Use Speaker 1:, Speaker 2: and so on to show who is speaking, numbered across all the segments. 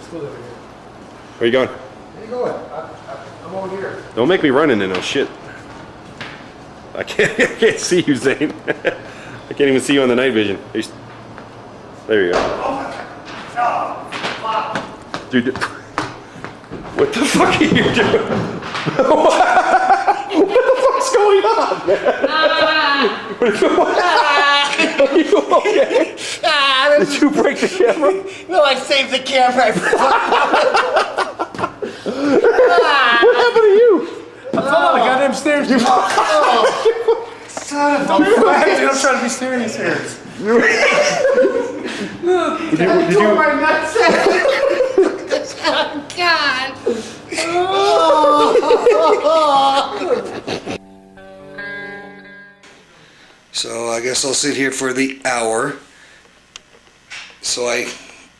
Speaker 1: Let's go over here.
Speaker 2: Where you going?
Speaker 1: Where you going? I'm over here.
Speaker 2: Don't make me run into no shit. I can't see you, Zane. I can't even see you on the night vision. There you go. Dude, what the fuck are you doing? What the fuck's going on, man? Are you okay? Did you break the camera?
Speaker 1: No, I saved the camera.
Speaker 2: What happened to you?
Speaker 1: I fell down the goddamn stairs.
Speaker 2: You
Speaker 1: Son of a bitch. I'm trying to be serious here.
Speaker 2: Did you
Speaker 1: my nutsack? Oh, God.
Speaker 3: So I guess I'll sit here for the hour. So I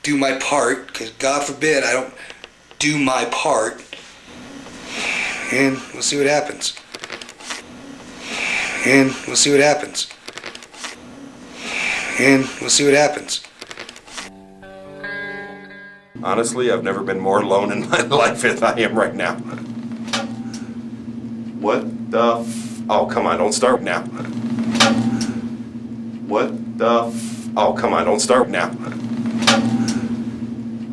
Speaker 3: do my part, because God forbid I don't do my part. And we'll see what happens. And we'll see what happens. And we'll see what happens.
Speaker 2: Honestly, I've never been more alone in my life as I am right now. What the oh, come on, don't start now. What the oh, come on, don't start now.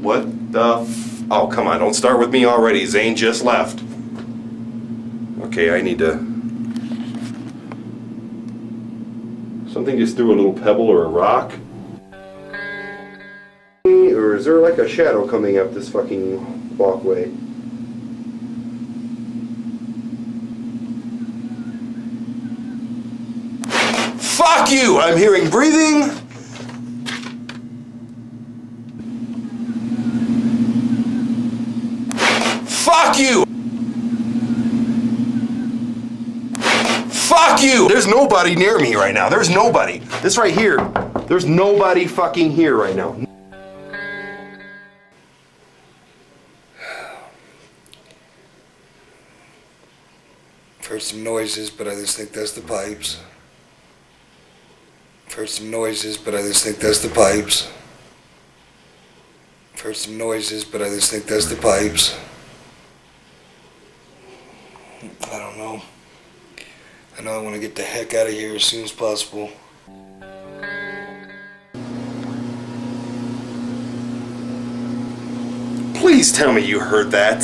Speaker 2: What the oh, come on, don't start with me already. Zane just left. Okay, I need to... Something just threw a little pebble or a rock. Or is there like a shadow coming up this fucking walkway? Fuck you! I'm hearing breathing. Fuck you! Fuck you! There's nobody near me right now. There's nobody. This right here. There's nobody fucking here right now.
Speaker 3: I've heard some noises, but I just think that's the pipes. I've heard some noises, but I just think that's the pipes. I've heard some noises, but I just think that's the pipes. I don't know. I know I want to get the heck out of here as soon as possible.
Speaker 2: Please tell me you heard that.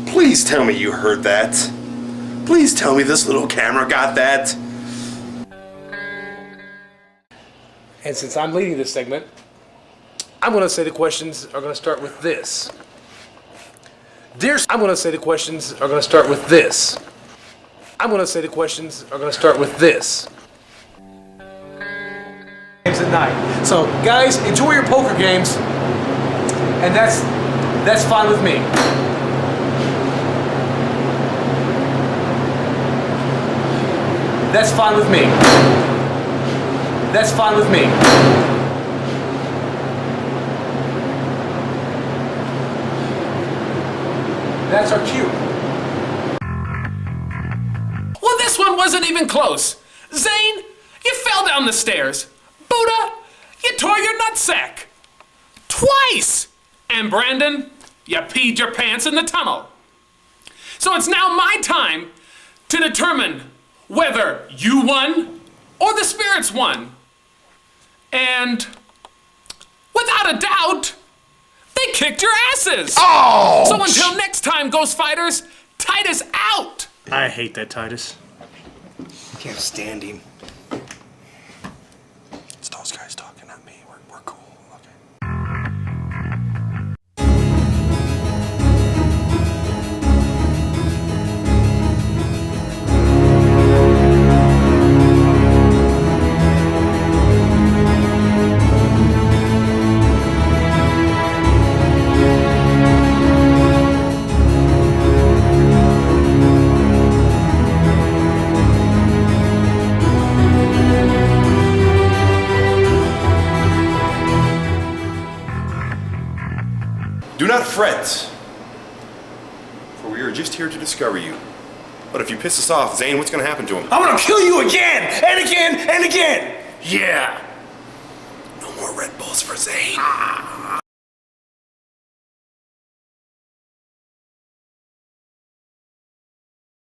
Speaker 2: Please tell me you heard that. Please tell me this little camera got that.
Speaker 1: And since I'm leading this segment, I'm going to say the questions are going to start with this. I'm going to say the questions are going to start with this. I'm going to say the questions are going to start with this. Games at night. So, guys, enjoy your poker games, and that's fine with me. That's fine with me. That's fine with me. That's our cue.
Speaker 4: Well, this one wasn't even close. Zane, you fell down the stairs. Buddha, you tore your nutsack. Twice. And Brandon, you peed your pants in the tunnel. So it's now my time to determine whether you won or the spirits won. And without a doubt, they kicked your asses.
Speaker 2: Oh!
Speaker 4: So until next time, Ghost Fighters, Titus out.
Speaker 5: I hate that Titus.
Speaker 3: I can't stand him.
Speaker 2: It's those guys talking, not me. We're cool. Okay. Do not fret, for we are just here to discover you. But if you piss us off, Zane, what's gonna happen to him?
Speaker 1: I'm gonna kill you again and again and again.
Speaker 4: Yeah.
Speaker 3: Zane.